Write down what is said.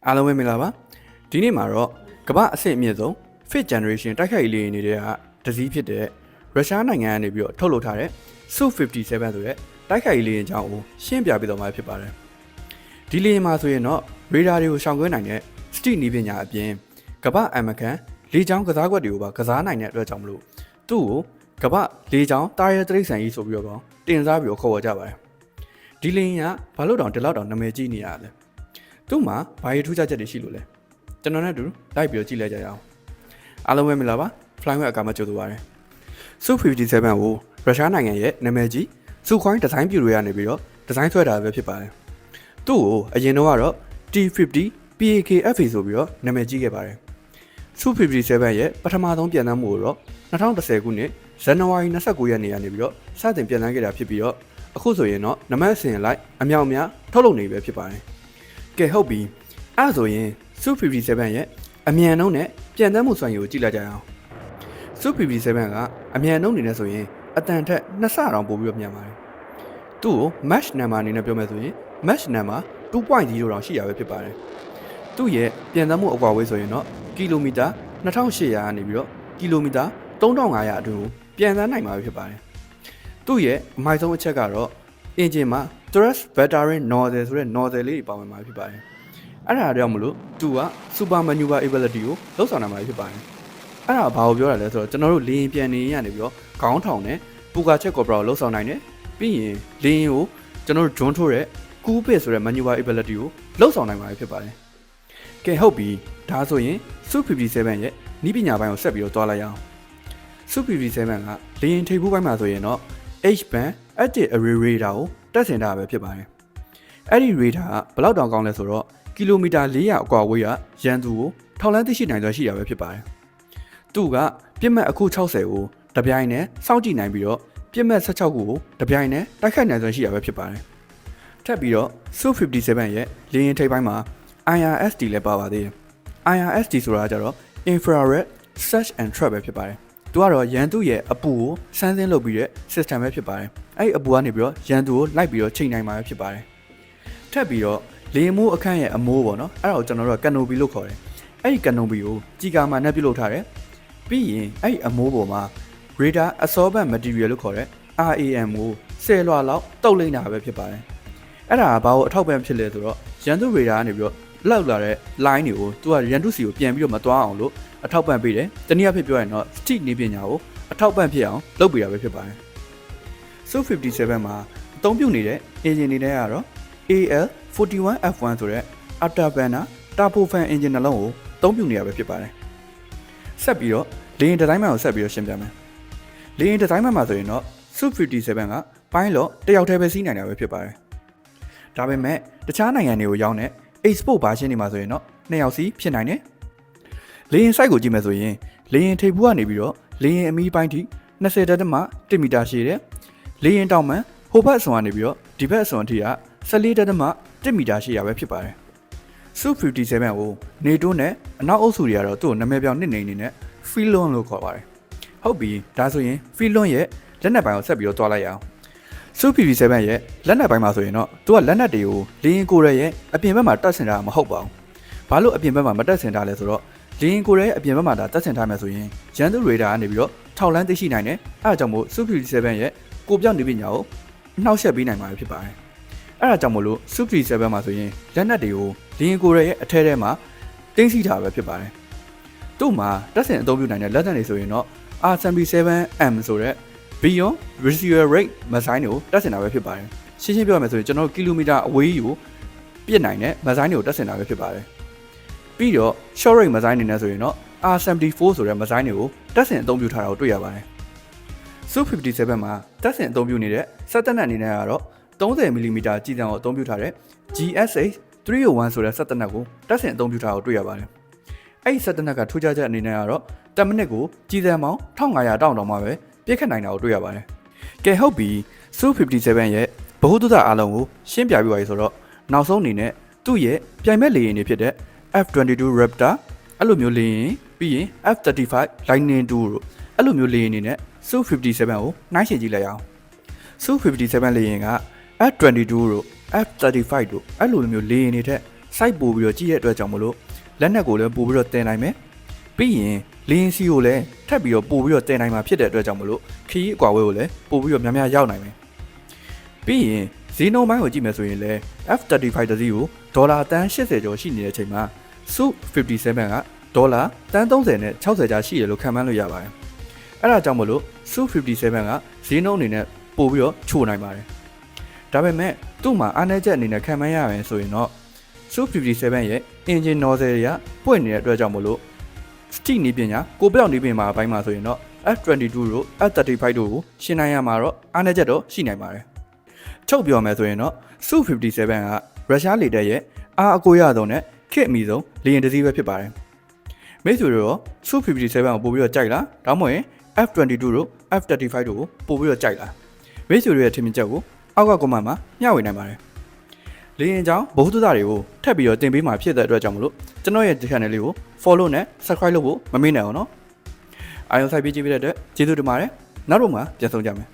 အားလုံးပဲမင်္ဂလာပါဒီနေ့မှာတော့ကမ္ဘာအဆင့်အမြင့်ဆုံး Fifth Generation တိုက်ခိုက်ရေးနေတဲ့တစည်းဖြစ်တဲ့ရုရှားနိုင်ငံကနေပြီးတော့ထုတ်လုပ်ထားတဲ့ Su-57 ဆိုတဲ့တိုက်ခိုက်ရေးအကြောင်းကိုရှင်းပြပေးတော့မှာဖြစ်ပါတယ်ဒီလေယာဉ်မှာဆိုရင်တော့ရေဒါတွေကိုရှောင်ကွင်းနိုင်တဲ့စတိနည်းပညာအပြင်ကမ္ဘာအမကန်လေကြောင်းကစားကွက်တွေကိုပါကစားနိုင်တဲ့အတွက်ကြောင့်မလို့သူ့ကိုကမ္ဘာလေကြောင်းတာယာတရိတ်ဆန်ကြီးဆိုပြီးတော့တင်စားပြီးတော့ခေါ်ဝေါ်ကြပါတယ်ဒီလေယာဉ်ကဘာလို့တောင်ဒီလောက်တောင်နာမည်ကြီးနေရလဲသူ့မှာဘာရေးထူးခြားချက်တွေရှိလို့လဲကျွန်တော်နဲ့အတူလိုက်ပြီးတော့ကြည့်လိုက်ကြရအောင်အားလုံးပဲမင်္ဂလာပါ Flying Web အကမကြိုဆိုပါရစေ Su-57 ကိုရုရှားနိုင်ငံရဲ့နာမည်ကြီးစုခွိုင်းဒီဇိုင်းပြူတွေကနေပြီးတော့ဒီဇိုင်းဆွဲတာပဲဖြစ်ပါတယ်သူ့ကိုအရင်တော့ T-50 PAK-FA ဆိုပြီးတော့နာမည်ကြီးခဲ့ပါတယ် Su-57 ရဲ့ပထမဆုံးပြန်တမ်းမှုကိုတော့2010ခုနှစ်ဇန်နဝါရီ29ရက်နေ့ကနေပြီးတော့စတင်ပြန်တမ်းခဲ့တာဖြစ်ပြီးတော့အခုဆိုရင်တော့နမတ်အစဉ်လိုက်အမြောက်အများထုတ်လုပ်နေပြီဖြစ်ပါတယ်ကဲဟုတ်ပြီအဲ့ဆိုရင် Su-57 ရဲ့အမြန်နှုန်းနဲ့ပြန်တမ်းမှုစွမ်းရည်ကိုကြည့်လိုက်ကြအောင် Su-57 ကအမြန်နှုန်းနေနဲ့ဆိုရင်အတန်ထက်2ဆတောင်ပိုပြီးတော့မြန်ပါတယ်သူ့ကို Mach number အနေနဲ့ပြောမယ်ဆိုရင် Mach number 2.0 တောင်ရှိရပဲဖြစ်ပါတယ်သူ့ရဲ့ပြန်တမ်းမှုအကွာအဝေးဆိုရင်တော့ကီလိုမီတာ2800ကနေပြီးတော့ကီလိုမီတာ3500အတွင်းကိုပြန်တမ်းနိုင်မှာပဲဖြစ်ပါတယ်သူ့ရဲ့အမိုက်ဆုံးအချက်ကတော့အင်ဂျင်မှာ thrust battering nozzle ဆိုတဲ့ nozzle လေးတွေပါဝင်မှာဖြစ်ပါတယ်အဲ့ဒါကြောင့်မလို့သူက super maneuverability ကိုလောက်ဆောင်နိုင်မှာဖြစ်ပါတယ်အဲ့ဒါဘာကိုပြောတာလဲဆိုတော့ကျွန်တော်တို့လေရင်ပြန်နေရနေပြီးတော့ခေါင်းထောင်နဲ့ပူကာချက်ကော်ပရာကိုလောက်ဆောင်နိုင်တယ်ပြီးရင်လေရင်ကိုကျွန်တော်တို့ drone ထိုးတဲ့ cool pit ဆိုတဲ့ maneuverability ကိုလောက်ဆောင်နိုင်မှာဖြစ်ပါတယ်ကဲဟုတ်ပြီဒါဆိုရင် Su-57 ရဲ့နီးပညာပိုင်းကိုဆက်ပြီးတော့တွားလိုက်ရအောင် Su-57 ကလေရင်ထိပ်ဖူးပိုင်းမှာဆိုရင်တော့ H-band active array radar ကိုတက်ဆင်ထားတာပဲဖြစ်ပါတယ်အဲ့ဒီ radar ကဘယ်လောက်တောင်ကောင်းလဲဆိုတော့ကီလိုမီတာ400အကွာအဝေးကရန်သူကိုထောက်လန်းသိရှိနိုင်စွမ်းရှိတာပဲဖြစ်ပါတယ်သူကပြစ်မှတ်အခု60ကိုတပြိုင်နဲ့စောင့်ကြည့်နိုင်ပြီးတော့ပြစ်မှတ်16ခုကိုတပြိုင်နဲ့တိုက်ခိုက်နိုင်စွမ်းရှိတာပဲဖြစ်ပါတယ်ထပ်ပြီးတော့ Su-57 ရဲ့လေယာဉ်ထိပ်ပိုင်းမှာ IRST လည်းပါပါသေးတယ် IRST ဆိုတာကကြတော့ Infrared Search and Trap ပဲဖြစ်ပါတယ်သူကတော့ရန်သူရဲ့အပူကိုစမ်းသင်းလုပ်ပြီးတဲ့ system ပဲဖြစ်ပါတယ်အဲ့ဒီအပူကနေပြီးတော့ရန်သူကိုလိုက်ပြီးတော့ချိန်နိုင်မှာပဲဖြစ်ပါတယ်ထပ်ပြီးတော့လေမိုးအခန့်ရဲ့အမိုးပေါ့နော်အဲ့ဒါကိုကျွန်တော်တို့က canopy လို့ခေါ်တယ်အဲ့ဒီ canopy ကိုကြီးကာမှနဲ့ပြုတ်လုပ်ထားတယ်ပြီးရင်အဲ့ဒီအမိုးပေါ်မှာ radar absorbent material လို့ခေါ်တဲ့ RAM ကို10လွှာလောက်တုပ်လိမ့်တာပဲဖြစ်ပါတယ်အဲ့ဒါကဘာကိုအထောက်ပံ့ဖြစ်လဲဆိုတော့ရန်သူ radar ကနေပြီးတော့လောက်လာတဲ့ line တွေကိုသူကရန်သူစီကိုပြန်ပြီးတော့မသွားအောင်လို့အထောက်ပံ့ပေးတယ်တနည်းအားဖြင့်ပြောရင်တော့ stick နည်းပညာကိုအထောက်ပံ့ဖြစ်အောင်လုပ်ပေးတာပဲဖြစ်ပါတယ် Su-57 မှာအသုံးပြုနေတဲ့ engine တွေနဲ့ကတော့ AL41F1 ဆိုတဲ့ afterburner turbofan engine နှလုံးကိုအသုံးပြုနေရပဲဖြစ်ပါတယ်ဆက်ပြီးတော့လေယာဉ်ဒီဇိုင်းမှန်ကိုဆက်ပြီးတော့ရှင်းပြမယ်လေယာဉ်ဒီဇိုင်းမှန်မှာဆိုရင်တော့ Su-57 ကပိုင်းလော့တယောက်တည်းပဲစီးနိုင်တာပဲဖြစ်ပါတယ်ဒါပေမဲ့တခြားနိုင်ငံတွေကိုရောက်တဲ့ export version တွေမှာဆိုရင်တော့2ယောက်စီးဖြစ်နိုင်တယ်လေယာဉ် site ကိုကြည့်မယ်ဆိုရင်လေယာဉ်ထိပ်ဖူးကနေပြီးတော့လေယာဉ်အမီးပိုင်းထိ20.1 မီတာရှိတယ်လေယာဉ်တောင်မှန်ဟိုဘက်အစွန်ကနေပြီးတော့ဒီဘက်အစွန်ထိက14.1 မီတာရှိရပဲဖြစ်ပါတယ် Su-57 ကိုနေတိုးနဲ့အနောက်အုပ်စုတွေကတော့သူ့ကိုနာမည်ပြောင်းနှစ်နေနေနဲ့ Filon လို့ခေါ်ပါတယ်ဟုတ်ပြီဒါဆိုရင် Filon ရဲ့လက်နက်ပိုင်းကိုဆက်ပြီးတော့တွားလိုက်ရအောင် Su-57 ရဲ့လက်နက်ပိုင်းမှာဆိုရင်တော့သူကလက်နက်တွေကိုလေယာဉ်ကိုယ်ရဲ့အပြင်ဘက်မှာတက်ဆင်ထားတာမဟုတ်ပါဘူးဘာလို့အပြင်ဘက်မှာမတက်ဆင်ထားလဲဆိုတော့လေယာဉ်ကိုယ်ရဲ့အပြင်ဘက်မှာဒါတက်ဆင်ထားမယ်ဆိုရင်ရန်သူ radar ကနေပြီးတော့ထောက်လန်းသိရှိနိုင်တယ်အဲဒါကြောင့်မို့ Su-57 ရဲ့ကိုပြောင်းနေပညာကိုနှောက်ယှက်ပေးနိုင်မှာဖြစ်ပါတယ်အဲ့ဒါကြောင့်မို့လို့ Su-57 မှာဆိုရင်လက်နက်တွေကိုလေယာဉ်ကိုယ်ရဲ့အထဲထဲမှာတင်းစီထားပဲဖြစ်ပါတယ်သူ့မှာတက်ဆင်အသုံးပြုနိုင်တဲ့လက်နက်တွေဆိုရင်တော့ R77M ဆိုတဲ့ Beyond Visual Rate Missile ကိုတက်ဆင်တာပဲဖြစ်ပါတယ်ရှင်းရှင်းပြောရမယ်ဆိုရင်ကျွန်တော်ကီလိုမီတာအဝေးကိုပြစ်နိုင်တဲ့ Missile တွေကိုတက်ဆင်တာပဲဖြစ်ပါတယ်ပြီးတော့ Short Range Missile အနေနဲ့ဆိုရင်တော့ R74 ဆိုတဲ့ Missile တွေကိုတက်ဆင်အသုံးပြုထားတာကိုတွေ့ရပါတယ် Su-57 မှာတက်ဆင်အသုံးပြုနေတဲ့စက်တပ်နက်အနေနဲ့ကတော့ 30mm ကြီးစံကိုအသုံးပြုထားတဲ့ GSH-301 ဆိုတဲ့စက်တပ်နက်ကိုတက်ဆင်အသုံးပြုထားတာကိုတွေ့ရပါတယ်အဲ့ဒီစက်တပ်နက်ကထူးခြားချက်အနေနဲ့ကတော့10မိနစ်ကိုကြီးစံပေါင်း1500တောင်မှာပဲပြည့်ခတ်နိုင်တာကိုတွေ့ရပါတယ်ကဲဟုတ်ပြီ Su-57 ရဲ့ဗဟုသုတအားလုံးကိုရှင်းပြပြပါရစေဆိုတော့နောက်ဆုံးအနေနဲ့သူ့ရဲ့ပြိုင်ဘက်လေယာဉ်တွေဖြစ်တဲ့ F-22 Raptor အဲ့လိုမျိုးလေယာဉ်ပြီးရင် F-35 Lightning II တို့အဲ့လိုမျိုးလေယာဉ်တွေနဲ့ Su-57 ကိုနှိုင်းယှဉ်ကြည့်လိုက်အောင် Su-57 လေယာဉ်က F-22 တို့ F-35 တို့အဲ့လိုမျိုးလေယာဉ်တွေထက် စိုက်ပို့ပြီးတော့ကြည့်တဲ့အတွက်ကြောင့်မလို့လက်နက်ကိုလည်းပို့ပြီးတော့တင်နိုင်မယ်ပြီးရင်လင်းစီကိုလည်းထပ်ပြီးတော့ပို့ပြီးတော့တင်နိုင်မှာဖြစ်တဲ့အတွက်ကြောင့်မလို့ခရီးအကွာဝေးကိုလည်းပို့ပြီးတော့များများရောက်နိုင်မယ်ပြီးရင်ဈေးနှုန်းပိုင်းကိုကြည့်မယ်ဆိုရင်လည်း F35 တစီးကိုဒေါ်လာတန်း80ကျော်ရှိနေတဲ့အချိန်မှာ Su-57 ကဒေါ်လာတန်း30နဲ့60ကြားရှိတယ်လို့ခန့်မှန်းလို့ရပါတယ်အဲ့ဒါကြောင့်မလို့ Su-57 ကဈေးနှုန်းအနေနဲ့ပို့ပြီးတော့ချိုနိုင်ပါတယ်ဒါပေမဲ့သူ့မှာအားနည်းချက်အနေနဲ့ခံမှန်းရရင်ဆိုရင်တော့ Su-57 ရဲ့ engine nozzle တွေကပွင့်နေတဲ့အတွက်ကြောင့်မလို့ stick နီးပညာကိုပြောက်နီးပညာအပိုင်းမှာဆိုရင်တော့ F22 တို့ F35 တို့ကိုရှင်းနိုင်ရမှာတော့အားနည်းချက်တော့ရှိနိုင်ပါတယ်ချုပ်ပြောမယ်ဆိုရင်တော့ Su-57 ကရုရှားလေတပ်ရဲ့အားအကိုရဆုံးနဲ့ခေတ်အမီဆုံးလေယာဉ်တစ်စီးပဲဖြစ်ပါတယ်မိတ်ဆွေတို့ရော Su-57 ကိုပို့ပြီးတော့ကြိုက်လားဒါမှမဟုတ် F22 တို့ F35 တို့ကိုပို့ပြီးတော့ကြိုက်လားမိတ်ဆွေတို့ရဲ့ထင်မြင်ချက်ကိုအောက်က comment မှာမျှဝေနိုင်ပါတယ်လေရင်ကြောင့်ဘုဟုတ္တတွေကိုထပ်ပြီးတော့တင်ပေးမှာဖြစ်တဲ့အတွက်ကြောင့်မလို့ကျွန်တော်ရဲ့ channel လေးကို follow နဲ့ subscribe လုပ်ဖို့မမေ့နဲ့အောင်နော်အာရုံစိုက်ပေးကြည့်ပေးတဲ့အတွက်ကျေးဇူးတင်ပါတယ်နောက်တော့မှပြန်ဆုံကြမယ်